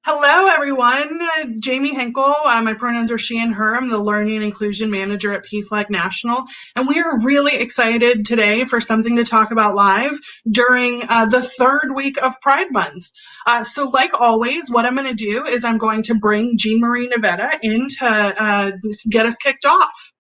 Hello, everyone. Jamie Henkel. My pronouns are she and her. I'm the Learning and Inclusion Manager at PFLAG National. And we are really excited today for something to talk about live during the third week of Pride Month. So like always, what I'm going to do is I'm going to bring Jean Marie Nevada in to get us kicked off.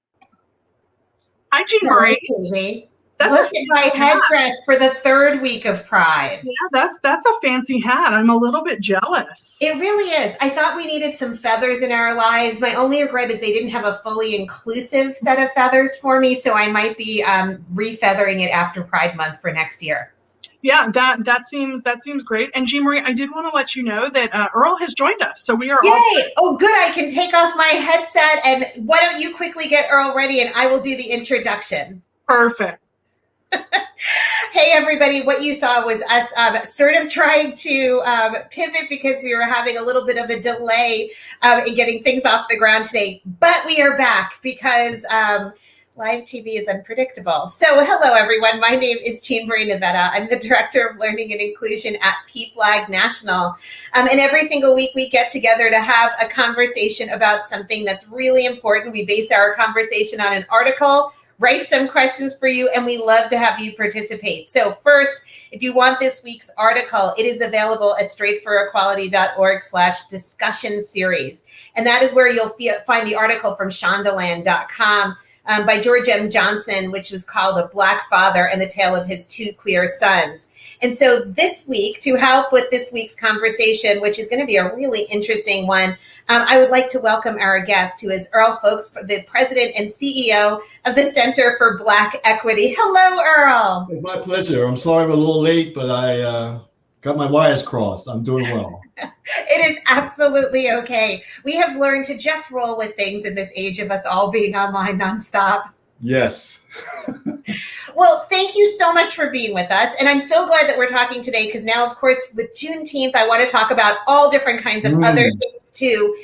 Hi, Jean Hello, Marie. Katie. That's Look at my headdress for the third week of Pride. Yeah, that's a fancy hat. I'm a little bit jealous. It really is. I thought we needed some feathers in our lives. My only regret is they didn't have a fully inclusive set of feathers for me, so I might be refeathering it after Pride Month for next year. Yeah, that seems great. And Jean Marie, I did want to let you know that Earl has joined us, so we are all set. Yay! Oh, good. I can take off my headset, and why don't you quickly get Earl ready, and I will do the introduction. Perfect. Hey, everybody, what you saw was us sort of trying to pivot because we were having a little bit of a delay in getting things off the ground today. But we are back because live TV is unpredictable. So hello, everyone. My name is Jean Marie Nevada. I'm the Director of Learning and Inclusion at PFLAG National. And every single week we get together to have a conversation about something that's really important. We base our conversation on an article, write some questions for you, and we love to have you participate. So first, if you want this week's article, it is available at straightforequality.org/discussion series. And that is where you'll find the article from shondaland.com by George M. Johnson, which was called A Black Father and the Tale of His Two Queer Sons. And so this week, to help with this week's conversation, which is going to be a really interesting one, I would like to welcome our guest, who is Earl Fowlkes, the President and CEO of the Center for Black Equity. Hello, Earl. It's my pleasure. I'm sorry I'm a little late, but I got my wires crossed. I'm doing well. It is absolutely okay. We have learned to just roll with things in this age of us all being online nonstop. Yes. Well, thank you so much for being with us. And I'm so glad that we're talking today because now, of course, with Juneteenth, I want to talk about all different kinds of other things too.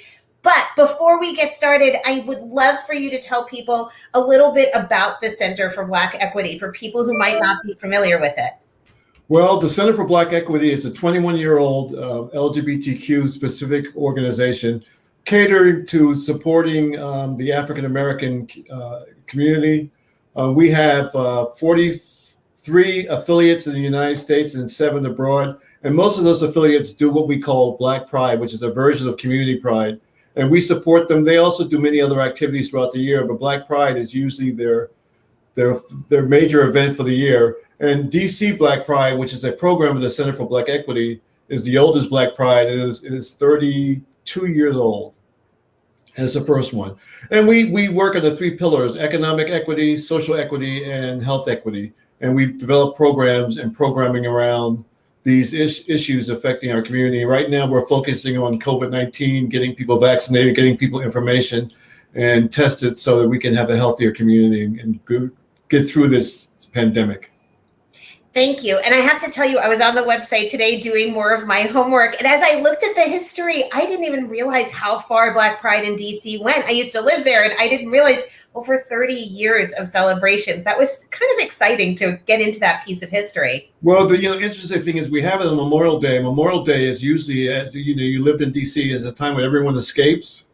But before we get started, I would love for you to tell people a little bit about the Center for Black Equity for people who might not be familiar with it. Well, the Center for Black Equity is a 21-year-old LGBTQ specific organization catering to supporting the African-American community. We have 43 affiliates in the United States and 7 abroad. And most of those affiliates do what we call Black Pride, which is a version of Community Pride. And we support them. They also do many other activities throughout the year, but Black Pride is usually their major event for the year. And DC Black Pride, which is a program of the Center for Black Equity, is the oldest Black Pride. It is 32 years old. That's the first one. And we work on the 3 pillars: economic equity, social equity, and health equity. And we've developed programs and programming around these issues affecting our community. Right now, we're focusing on COVID-19, getting people vaccinated, getting people information and tested so that we can have a healthier community and get through this pandemic. Thank you. And I have to tell you, I was on the website today doing more of my homework. And as I looked at the history, I didn't even realize how far Black Pride in DC went. I used to live there and I didn't realize over 30 years of celebrations. That was kind of exciting to get into that piece of history. Well, the interesting thing is we have it on Memorial Day. Memorial Day is usually, you lived in DC, is a time when everyone escapes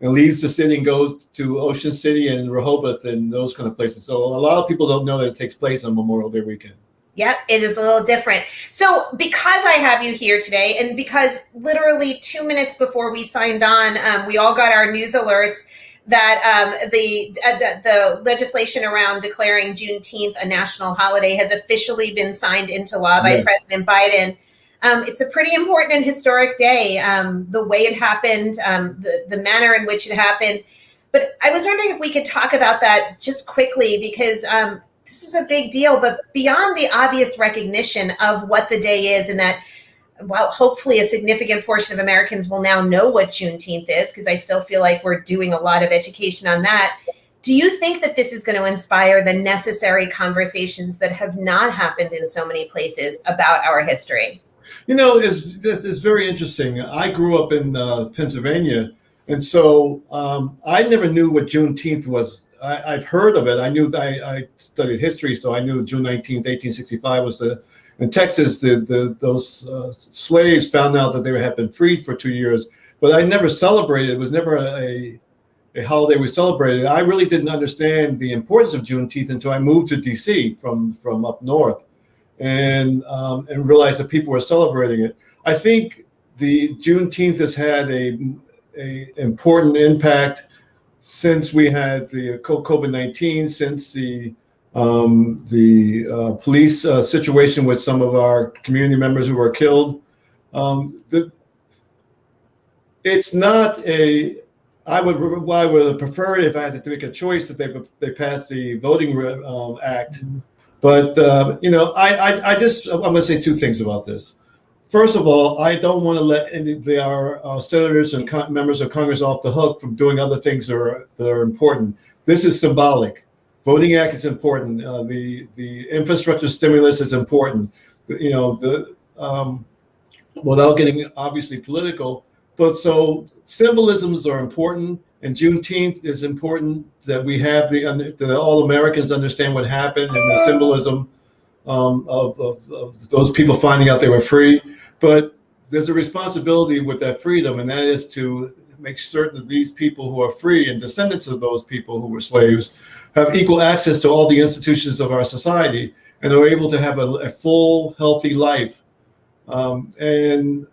and leaves the city and goes to Ocean City and Rehoboth and those kind of places. So a lot of people don't know that it takes place on Memorial Day weekend. Yep, it is a little different. So because I have you here today, and because literally 2 minutes before we signed on, we all got our news alerts that the legislation around declaring Juneteenth a national holiday has officially been signed into law by President Biden. It's a pretty important and historic day, the way it happened, the manner in which it happened. But I was wondering if we could talk about that just quickly, because this is a big deal, but beyond the obvious recognition of what the day is, and that, well, hopefully a significant portion of Americans will now know what Juneteenth is, because I still feel like we're doing a lot of education on that. Do you think that this is going to inspire the necessary conversations that have not happened in so many places about our history? It's very interesting. I grew up in Pennsylvania, and so I never knew what Juneteenth was. I've heard of it. I knew I studied history, so I knew June 19th, 1865 was the In Texas, those slaves found out that they had been freed for 2 years, but I never celebrated. It was never a holiday we celebrated. I really didn't understand the importance of Juneteenth until I moved to DC from up north, and realized that people were celebrating it. I think the Juneteenth has had a important impact since we had the COVID-19, since the police situation with some of our community members who were killed. It's not a. I would prefer it if I had to make a choice that they pass the voting act. But I'm going to say two things about this. First of all, I don't want to let our senators and members of Congress off the hook from doing other things that are important. This is symbolic. Voting Act is important. The infrastructure stimulus is important. Without getting obviously political, but so symbolisms are important, and Juneteenth is important that we have that all Americans understand what happened and the symbolism of those people finding out they were free. But there's a responsibility with that freedom, and that is to make certain that these people who are free and descendants of those people who were slaves have equal access to all the institutions of our society and are able to have a full, healthy life. And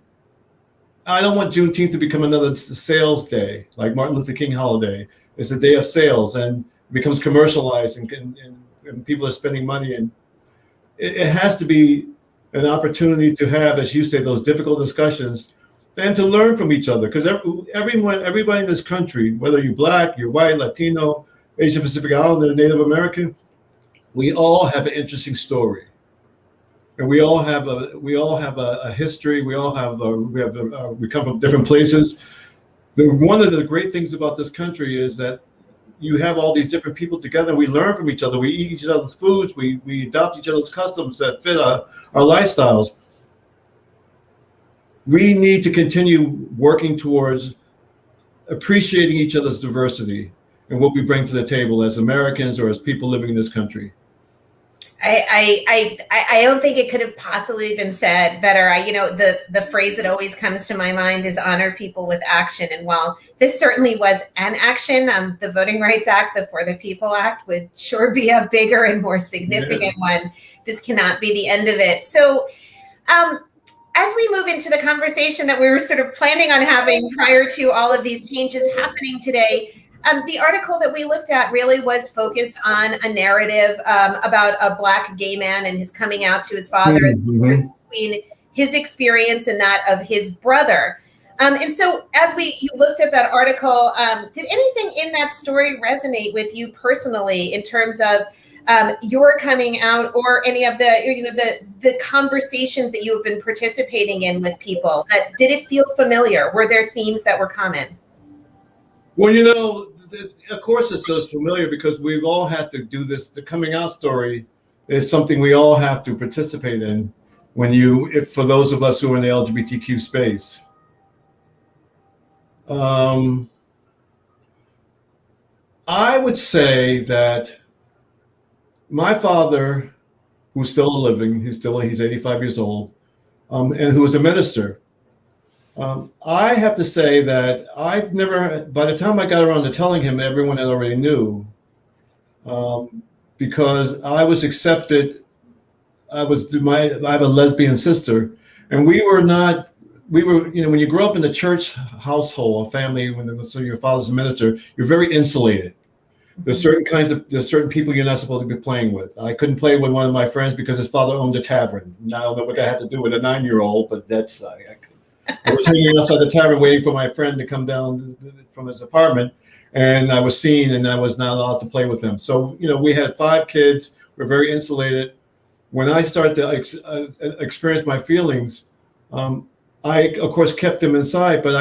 I don't want Juneteenth to become another sales day, like Martin Luther King holiday. It's a day of sales and becomes commercialized, and people are spending money. And it has to be an opportunity to have, as you say, those difficult discussions and to learn from each other. Because everybody in this country, whether you're Black, you're white, Latino, Asian Pacific Islander, Native American, we all have an interesting story. And we all have a history. We come from different places. One of the great things about this country is that you have all these different people together. We learn from each other. We eat each other's foods. We adopt each other's customs that fit our lifestyles. We need to continue working towards appreciating each other's diversity and what we bring to the table as Americans or as people living in this country. I don't think it could have possibly been said better. The phrase that always comes to my mind is honor people with action. And while this certainly was an action, the Voting Rights Act, the For the People Act would sure be a bigger and more significant one. This cannot be the end of it. So as we move into the conversation that we were sort of planning on having prior to all of these changes happening today, the article that we looked at really was focused on a narrative about a Black gay man and his coming out to his father, between his experience and that of his brother. And so as you looked at that article, did anything in that story resonate with you personally in terms of your coming out, or any of the conversations that you have been participating in with people? Did it feel familiar? Were there themes that were common? Well, of course it feels familiar because we've all had to do this. The coming out story is something we all have to participate in for those of us who are in the LGBTQ space. I would say that my father, who's still living, he's 85 years old, and who was a minister. I have to say that by the time I got around to telling him, everyone had already knew, because I was accepted. I have a lesbian sister, and we were, when you grow up in the church household, a family, so your father's a minister, you're very insulated. There's certain people you're not supposed to be playing with. I couldn't play with one of my friends because his father owned a tavern. And I don't know what that had to do with a 9-year-old, but that's, I was hanging outside the tavern waiting for my friend to come down from his apartment, and I was seen, and I was not allowed to play with him. So, we had 5 kids. We're very insulated. When I started to experience my feelings, I, of course, kept them inside, but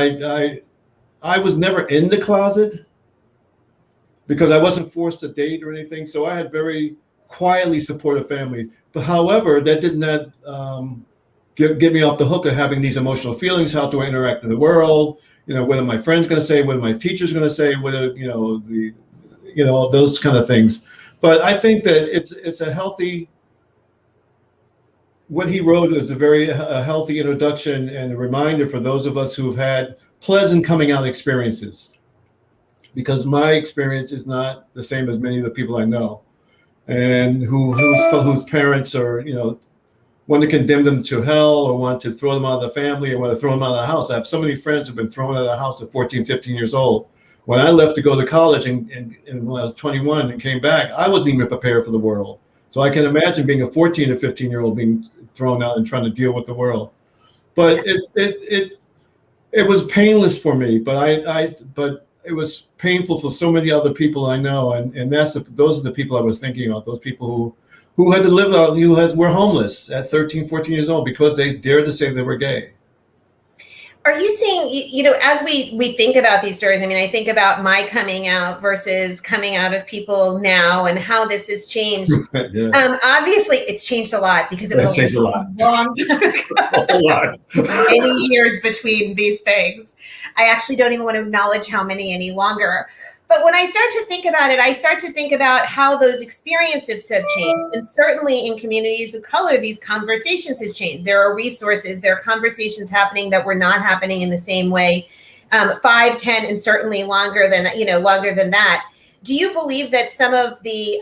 I was never in the closet because I wasn't forced to date or anything. So I had very quietly supportive families. But however, that did not get me off the hook of having these emotional feelings. How do I interact in the world? What are my friends going to say? What are my teachers going to say? What are, those kind of things. But I think that it's a healthy what he wrote is a very healthy introduction and a reminder for those of us who have had pleasant coming out experiences, because my experience is not the same as many of the people I know, and whose parents are, want to condemn them to hell, or want to throw them out of the family, or want to throw them out of the house. I have so many friends who've been thrown out of the house at 14, 15 years old. When I left to go to college and when I was 21 and came back, I wasn't even prepared for the world. So I can imagine being a 14 or 15-year-old being thrown out and trying to deal with the world. But it was painless for me, but it was painful for so many other people I know, and those are the people I was thinking of. Those people who had to live out, were homeless at 13, 14 years old because they dared to say they were gay. Are you seeing, as we think about these stories, I mean, I think about my coming out versus coming out of people now and how this has changed. Yeah. Obviously, it's changed a lot because it was a long time ago. A lot. Many years between these things. I actually don't even want to acknowledge how many any longer. But when I start to think about it, I start to think about how those experiences have changed. And certainly in communities of color, these conversations have changed. There are resources, there are conversations happening that were not happening in the same way 5, 10, and certainly longer than that. Do you believe that some of the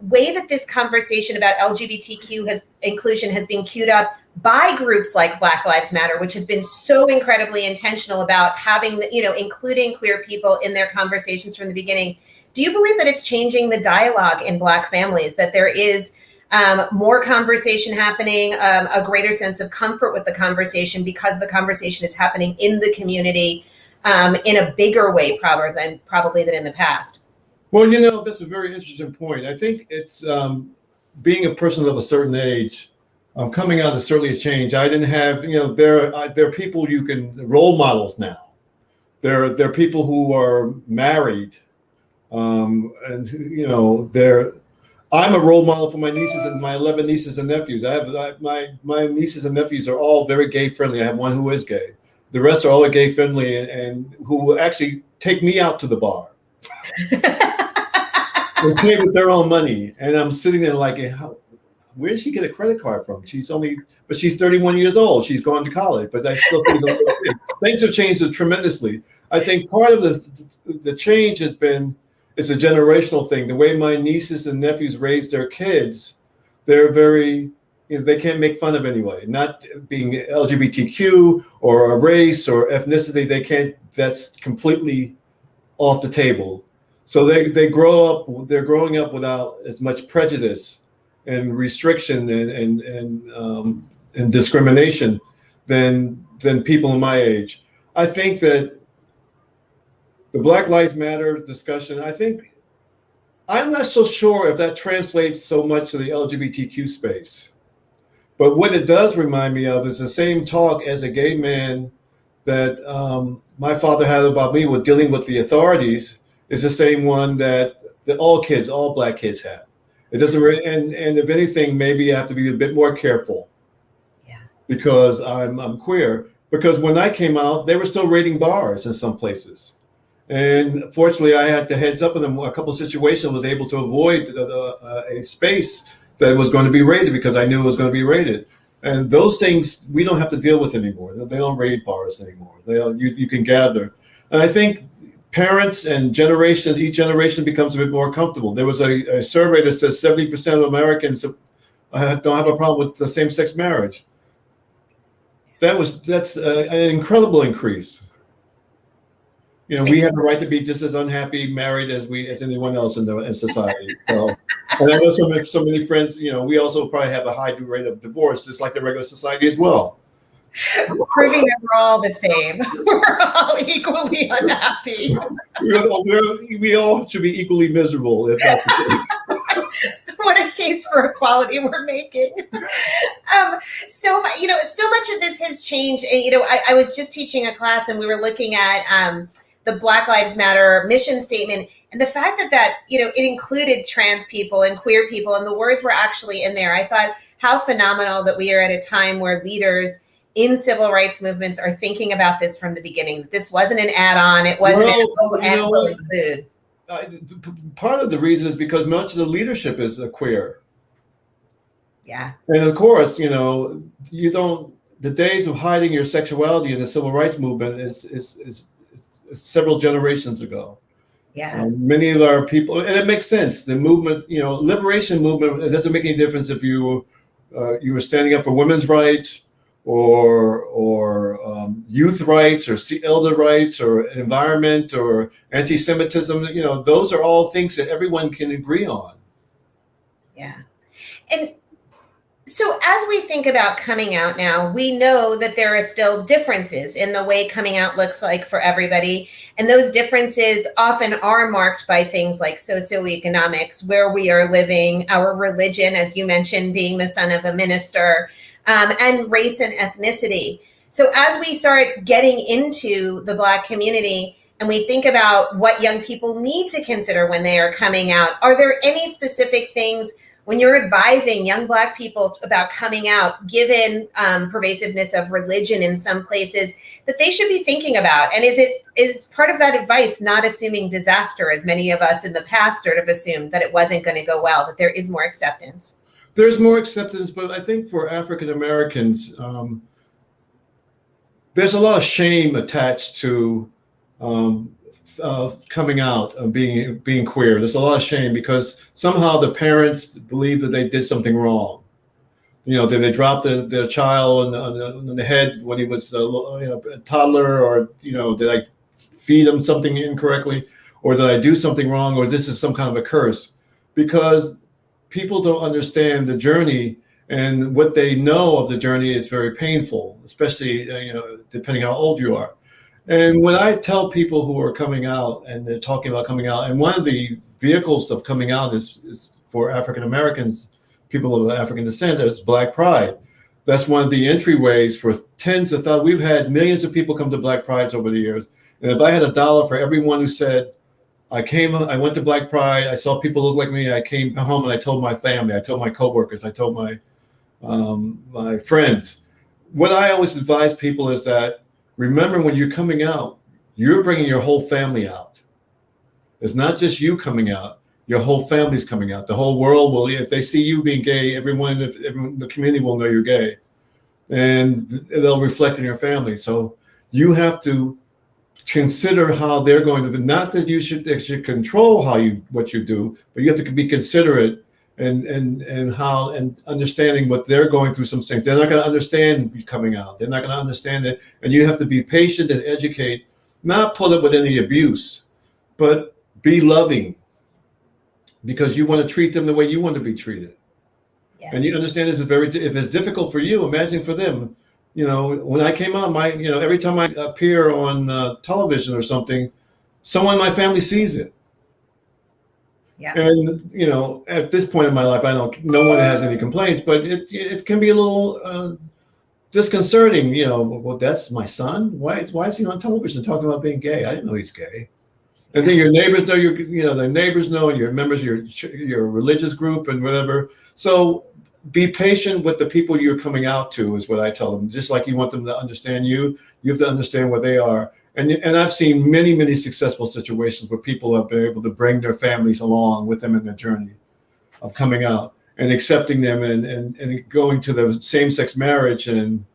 way that this conversation about LGBTQ inclusion has been queued up by groups like Black Lives Matter, which has been so incredibly intentional about having, including queer people in their conversations from the beginning, do you believe that it's changing the dialogue in Black families, that there is more conversation happening, a greater sense of comfort with the conversation because the conversation is happening in the community in a bigger way probably than in the past? Well, that's a very interesting point. I think it's being a person of a certain age, coming out has certainly changed. I didn't have, there are people you can, role models now. There are people who are married, and I'm a role model for my nieces and my 11 nieces and nephews. My nieces and nephews are all very gay friendly. I have one who is gay. The rest are all gay friendly and who will actually take me out to the bar. They pay with their own money, and I'm sitting there like, where did she get a credit card from? She's 31 years old. She's gone to college, but I still think things have changed tremendously. I think part of the change has been, it's a generational thing. The way my nieces and nephews raise their kids, they're very, they can't make fun of anybody. Not being LGBTQ or a race or ethnicity, they can't. That's completely off the table. So they're growing up without as much prejudice and restriction and discrimination than people in my age. I think that the Black Lives Matter discussion, I'm not so sure if that translates so much to the LGBTQ space. But what it does remind me of is the same talk as a gay man that my father had about me with dealing with the authorities is the same one that all Black kids have. It doesn't really, and if anything, maybe I have to be a bit more careful. Yeah. Because I'm queer. Because when I came out, they were still raiding bars in some places. And fortunately, I had the heads up in a couple of situations, was able to avoid a space that was going to be raided because I knew it was going to be raided. And those things we don't have to deal with anymore. They don't raid bars anymore. You can gather. And I think parents and each generation becomes a bit more comfortable. There was a survey that says 70% of Americans don't have a problem with the same-sex marriage. That's an incredible increase. We have the right to be just as unhappy married as anyone else in society. So, and I know so many friends. We also probably have a high rate of divorce, just like the regular society as well. Proving that we're all the same. We're all equally unhappy. We all should be equally miserable if that's the case. What a case for equality we're making. So much of this has changed. I was just teaching a class and we were looking at the Black Lives Matter mission statement. And the fact that it included trans people and queer people and the words were actually in there. I thought how phenomenal that we are at a time where leaders in civil rights movements are thinking about this from the beginning. This wasn't an add-on. It wasn't will include. Part of the reason is because much of the leadership is queer. Yeah. And of course, you don't. The days of hiding your sexuality in the civil rights movement is several generations ago. Yeah. Many of our people, and it makes sense. The movement, liberation movement, it doesn't make any difference if you were standing up for women's rights or youth rights or elder rights or environment or anti-Semitism. Those are all things that everyone can agree on. Yeah. And so as we think about coming out now, we know that there are still differences in the way coming out looks like for everybody. And those differences often are marked by things like socioeconomics, where we are living, our religion, as you mentioned, being the son of a minister, and race and ethnicity. So as we start getting into the Black community and we think about what young people need to consider when they are coming out, are there any specific things when you're advising young Black people about coming out, given pervasiveness of religion in some places, that they should be thinking about? And is part of that advice not assuming disaster, as many of us in the past sort of assumed that it wasn't going to go well, that there is more acceptance? There's more acceptance, but I think for African Americans, there's a lot of shame attached to coming out and being queer. There's a lot of shame because somehow the parents believe that they did something wrong. That they dropped their child on the head when he was a toddler, or did I feed him something incorrectly, or did I do something wrong, or this is some kind of a curse? Because people don't understand the journey, and what they know of the journey is very painful, especially depending how old you are. And when I tell people who are coming out and they're talking about coming out, and one of the vehicles of coming out is for African Americans, people of African descent, is Black Pride. That's one of the entryways for tens of thousands. We've had millions of people come to Black Prides over the years. And if I had $1 for everyone who said, I went to Black Pride, I saw people look like me, I came home and I told my family, I told my coworkers, I told my friends. What I always advise people is that, remember, when you're coming out, you're bringing your whole family out. It's not just you coming out. Your whole family's coming out. The whole world will, if they see you being gay, everyone in the community will know you're gay. And they'll reflect in your family. So you have to consider how they're going to be. Not that they should control what you do, but you have to be considerate and understanding what they're going through. Some things they're not going to understand you coming out. They're not going to understand it, and you have to be patient and educate, not put up with any abuse, but be loving, because you want to treat them the way you want to be treated. Yeah. And you understand this is if it's difficult for you, imagine for them. When I came out, every time I appear on television or something, someone in my family sees it. Yeah. And at this point in my life, no one has any complaints, but it can be a little disconcerting. Well, that's my son. Why is he on television talking about being gay? I didn't know he's gay. And then your neighbors know the neighbors know, and your members of your religious group and whatever. So be patient with the people you're coming out to, is what I tell them. Just like you want them to understand you, you have to understand where they are. And I've seen many, many successful situations where people have been able to bring their families along with them in their journey of coming out and accepting them and going to the same-sex marriage and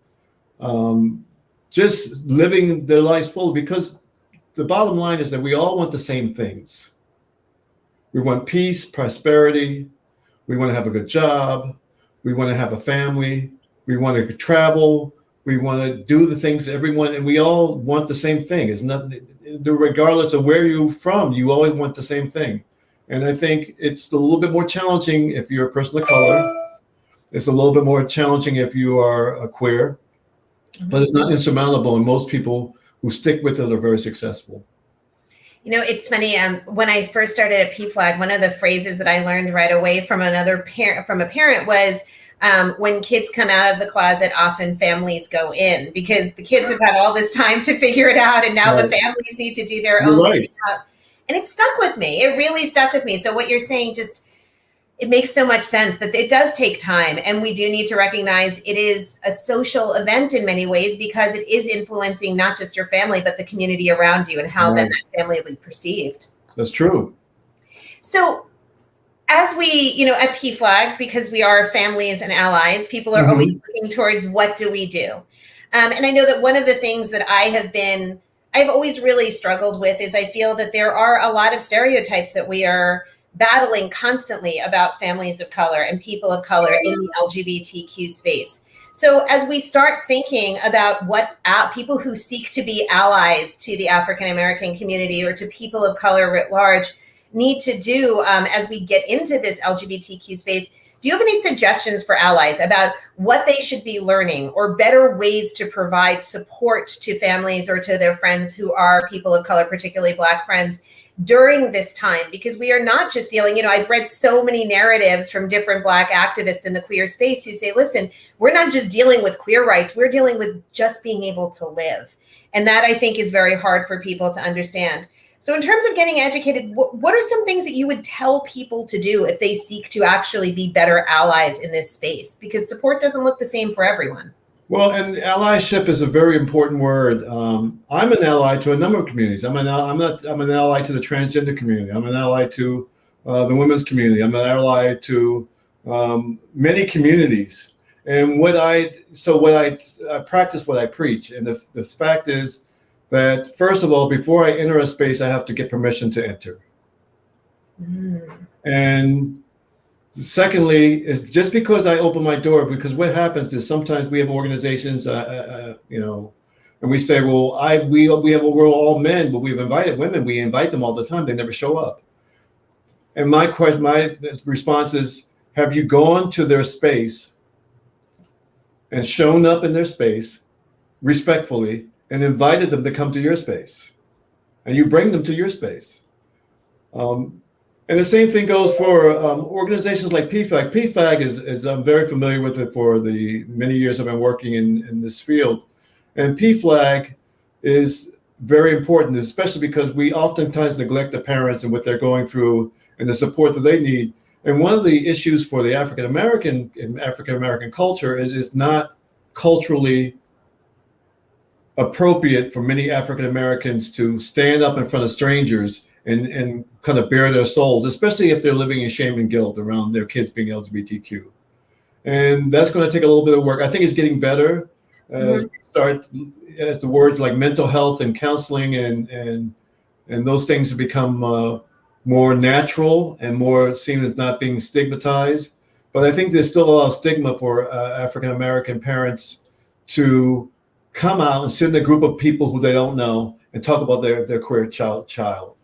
just living their lives fully. Because the bottom line is that we all want the same things. We want peace, prosperity. We want to have a good job. We want to have a family. We want to travel. We want to do the things everyone, and we all want the same thing. It's nothing, regardless of where you're from, you always want the same thing. And I think it's a little bit more challenging if you're a person of color. It's a little bit more challenging if you are a queer, but it's not insurmountable. And most people who stick with it are very successful. It's funny. When I first started at PFLAG, one of the phrases that I learned right away from a parent was, when kids come out of the closet, often families go in, because the kids have had all this time to figure it out, and now the families need to do their own thing out. And it stuck with me. It really stuck with me. So what you're saying, it makes so much sense that it does take time, and we do need to recognize it is a social event in many ways, because it is influencing not just your family, but the community around you and how then that family will be perceived. That's true. So as we, at PFLAG, because we are families and allies, people are always looking towards what do we do? And I know that one of the things that I've always really struggled with is I feel that there are a lot of stereotypes that we are battling constantly about families of color and people of color in the LGBTQ space. So as we start thinking about what people who seek to be allies to the African American community or to people of color writ large need to do as we get into this LGBTQ space, do you have any suggestions for allies about what they should be learning or better ways to provide support to families or to their friends who are people of color, particularly Black friends, during this time? Because we are not just dealing, I've read so many narratives from different Black activists in the queer space who say, listen, we're not just dealing with queer rights, we're dealing with just being able to live. And that I think is very hard for people to understand. So in terms of getting educated, what are some things that you would tell people to do if they seek to actually be better allies in this space? Because support doesn't look the same for everyone. Well, and allyship is a very important word. I'm an ally to a number of communities. I'm an ally to the transgender community. I'm an ally to the women's community. I'm an ally to many communities. And I practice what I preach. And the fact is that, first of all, before I enter a space, I have to get permission to enter. And secondly, is just because I open my door, because what happens is sometimes we have organizations, and we say, well, we're all men, but we've invited women. We invite them all the time. They never show up. And my response is, have you gone to their space and shown up in their space respectfully and invited them to come to your space? And you bring them to your space. And the same thing goes for organizations like PFLAG. PFLAG is I'm very familiar with it for the many years I've been working in this field. And PFLAG is very important, especially because we oftentimes neglect the parents and what they're going through and the support that they need. And one of the issues for the African American culture is it's not culturally appropriate for many African Americans to stand up in front of strangers and kind of bare their souls, especially if they're living in shame and guilt around their kids being LGBTQ. And that's going to take a little bit of work. I think it's getting better as the words like mental health and counseling and those things have become more natural and more seen as not being stigmatized. But I think there's still a lot of stigma for African American parents to come out and sit in a group of people who they don't know and talk about their queer child.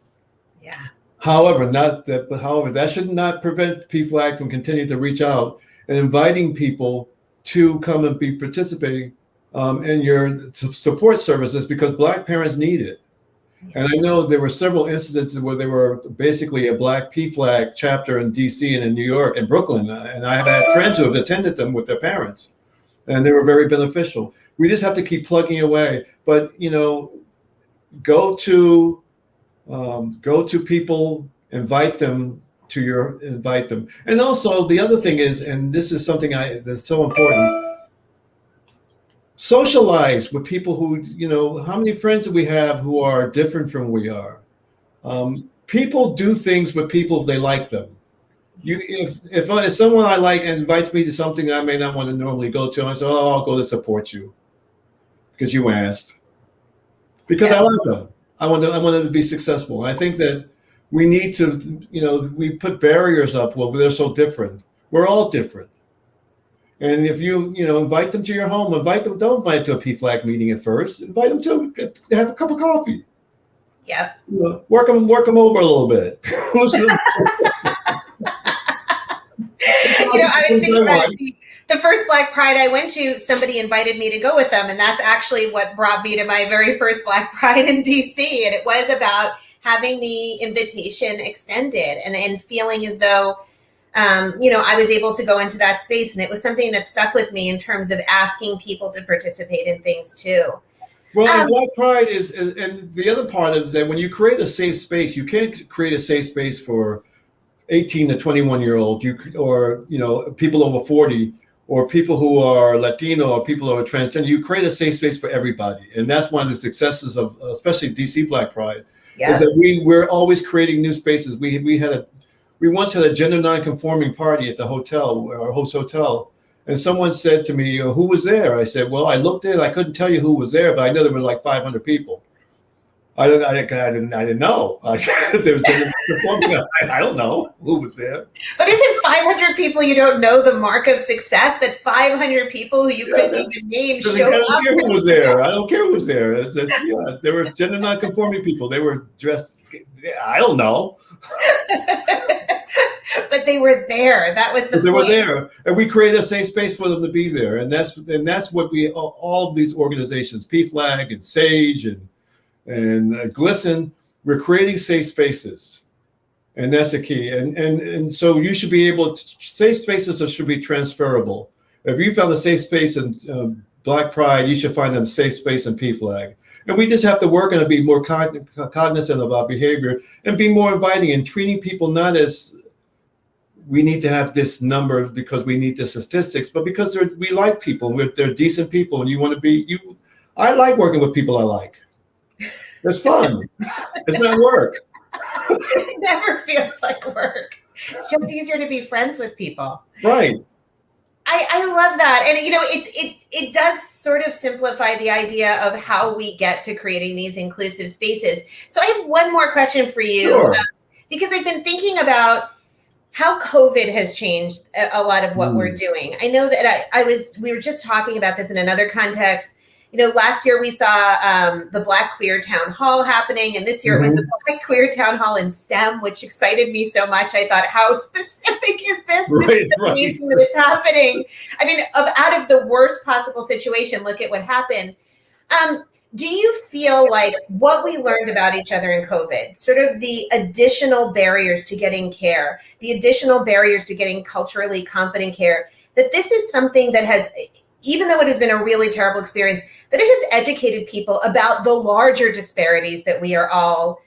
Yeah. However, that should not prevent PFLAG from continuing to reach out and inviting people to come and be participating in your support services, because Black parents need it. And I know there were several instances where there were basically a Black PFLAG chapter in DC and in New York and Brooklyn. And I have had friends who have attended them with their parents, and they were very beneficial. We just have to keep plugging away. But, go to people, invite them. And also the other thing is, and this is something that's so important, socialize with people who, how many friends do we have who are different from we are? People do things with people if they like them. If someone I like invites me to something that I may not want to normally go to, I say, oh, I'll go to support you because you asked. Because I like them. I want them to be successful. And I think that we need to, we put barriers up. Well, they're so different. We're all different. And if you invite them to your home, don't invite them to a PFLAG meeting at first. Invite them to have a cup of coffee. Yeah. Work them over a little bit. I was thinking about the first Black Pride I went to, somebody invited me to go with them. And that's actually what brought me to my very first Black Pride in DC. And it was about having the invitation extended and feeling as though, I was able to go into that space. And it was something that stuck with me in terms of asking people to participate in things too. Well, and Black Pride and the other part is that when you create a safe space, you can't create a safe space for 18 to 21-year-old, or people over 40, or people who are Latino, or people who are transgender. You create a safe space for everybody, and that's one of the successes of especially DC Black Pride, is that we're always creating new spaces. We had we once had a gender non-conforming party at the hotel, our host hotel, and someone said to me, "Who was there?" I said, "Well, I looked in. I couldn't tell you who was there, but I know there was like 500 people." I didn't know. There was gender non-conforming. I don't know who was there. But isn't 500 people you don't know the mark of success? That 500 people who you couldn't even name showed up. I don't care who was there. I don't care who was there. There were gender non-conforming people. They were dressed. I don't know. But they were there. That was the point. They were there, and we created a safe space for them to be there. And that's what we all of these organizations, PFLAG and SAGE and GLISTEN, we're creating safe spaces, and that's the key. And so you should be able to, safe spaces should be transferable. If you found a safe space in Black Pride, you should find a safe space in PFLAG. And we just have to work on it, be more cognizant of our behavior and be more inviting and treating people not as we need to have this number because we need the statistics, but because we like people. They're decent people, and you want to be. I like working with people I like. It's fun. It's not work. It never feels like work. It's just easier to be friends with people. Right. I love that. And, it does sort of simplify the idea of how we get to creating these inclusive spaces. So I have one more question for you. Sure. Because I've been thinking about how COVID has changed a lot of what we're doing. I know that we were just talking about this in another context. Last year we saw the Black Queer Town Hall happening, and this year it was the Black Queer Town Hall in STEM, which excited me so much. I thought, how specific is this? This is amazing that it's happening. I mean, out of the worst possible situation, look at what happened. Do you feel like what we learned about each other in COVID, sort of the additional barriers to getting care, the additional barriers to getting culturally competent care, that this is something that has, even though it has been a really terrible experience, that it has educated people about the larger disparities that we are all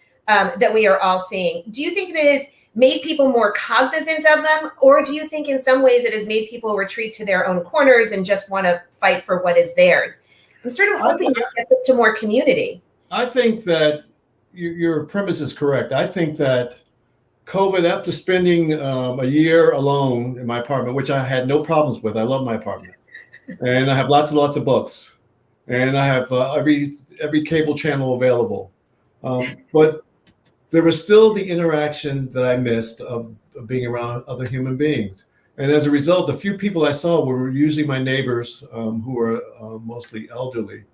seeing? Do you think it has made people more cognizant of them, or do you think in some ways it has made people retreat to their own corners and just want to fight for what is theirs? I'm sort of hoping to get this to more community. I think that your premise is correct. I think that COVID, after spending a year alone in my apartment, which I had no problems with, I love my apartment, and I have lots and lots of books, and I have every cable channel available. But there was still the interaction that I missed of being around other human beings. And as a result, the few people I saw were usually my neighbors, who were mostly elderly,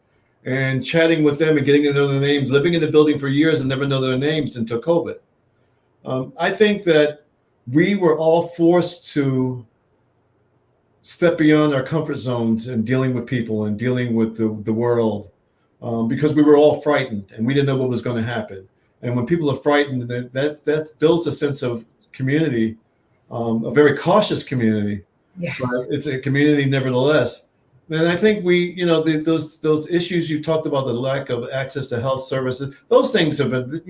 and chatting with them and getting to know their names, living in the building for years and never know their names until COVID. I think that we were all forced to step beyond our comfort zones and dealing with people and dealing with the world, because we were all frightened and we didn't know what was going to happen. And when people are frightened, that builds a sense of community. A very cautious community, yes, but it's a community nevertheless. And I think those issues you talked about, the lack of access to health services, those things have been,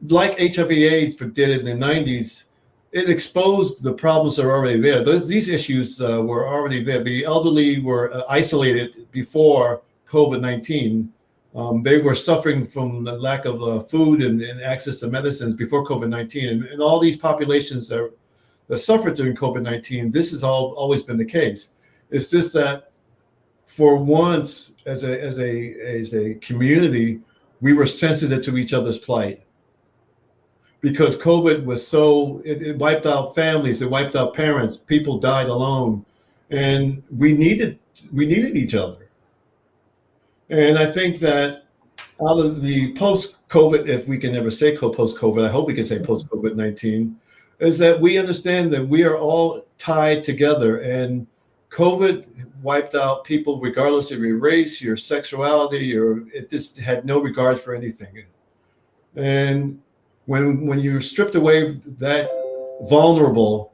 like HIV/AIDS did in the 90s, it exposed the problems that are already there. These issues were already there. The elderly were isolated before COVID-19. They were suffering from the lack of food and access to medicines before COVID-19. And all these populations that suffered during COVID-19, this has always been the case. It's just that for once, as a community, we were sensitive to each other's plight. Because COVID was it wiped out families, it wiped out parents, people died alone. And we needed each other. And I think that out of the post-COVID, if we can ever say post-COVID, I hope we can say post-COVID-19, is that we understand that we are all tied together. And COVID wiped out people regardless of your race, your sexuality, it just had no regard for anything. And when you're stripped away that vulnerable,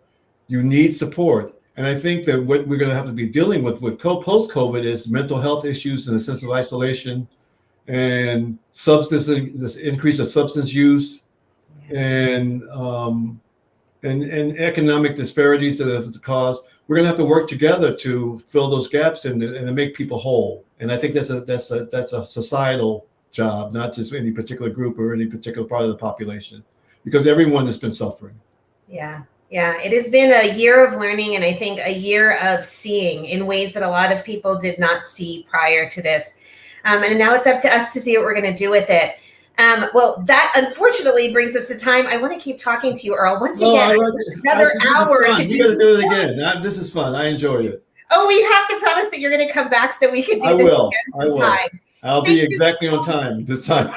you need support. And I think that what we're going to have to be dealing with post-COVID is mental health issues and a sense of isolation and this increase of substance use and economic disparities that have caused. We're going to have to work together to fill those gaps and to make people whole. And I think that's a societal job, not just any particular group or any particular part of the population. because everyone has been suffering. Yeah. Yeah, it has been a year of learning, and I think a year of seeing in ways that a lot of people did not see prior to this. And now it's up to us to see what we're going to do with it. Well, that unfortunately brings us to time. I want to keep talking to you, Earl. Once again, another hour to You got to do it again. This is fun. I enjoyed it. Oh, we have to promise that you're going to come back so we can do this again sometime. I'll be exactly on time this time.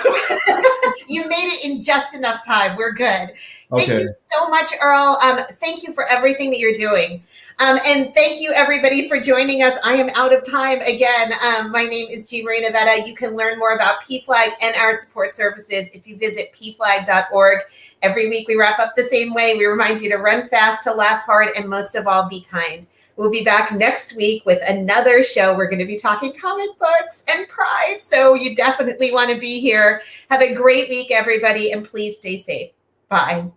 You made it in just enough time. We're good. Okay. Thank you so much, Earl. Thank you for everything that you're doing. And thank you, everybody, for joining us. I am out of time again. My name is Jean Marie Navetta. You can learn more about PFLAG and our support services if you visit pflag.org. Every week we wrap up the same way. We remind you to run fast, to laugh hard, and most of all, be kind. We'll be back next week with another show. We're going to be talking comic books and pride. So you definitely want to be here. Have a great week, everybody, and please stay safe. Bye.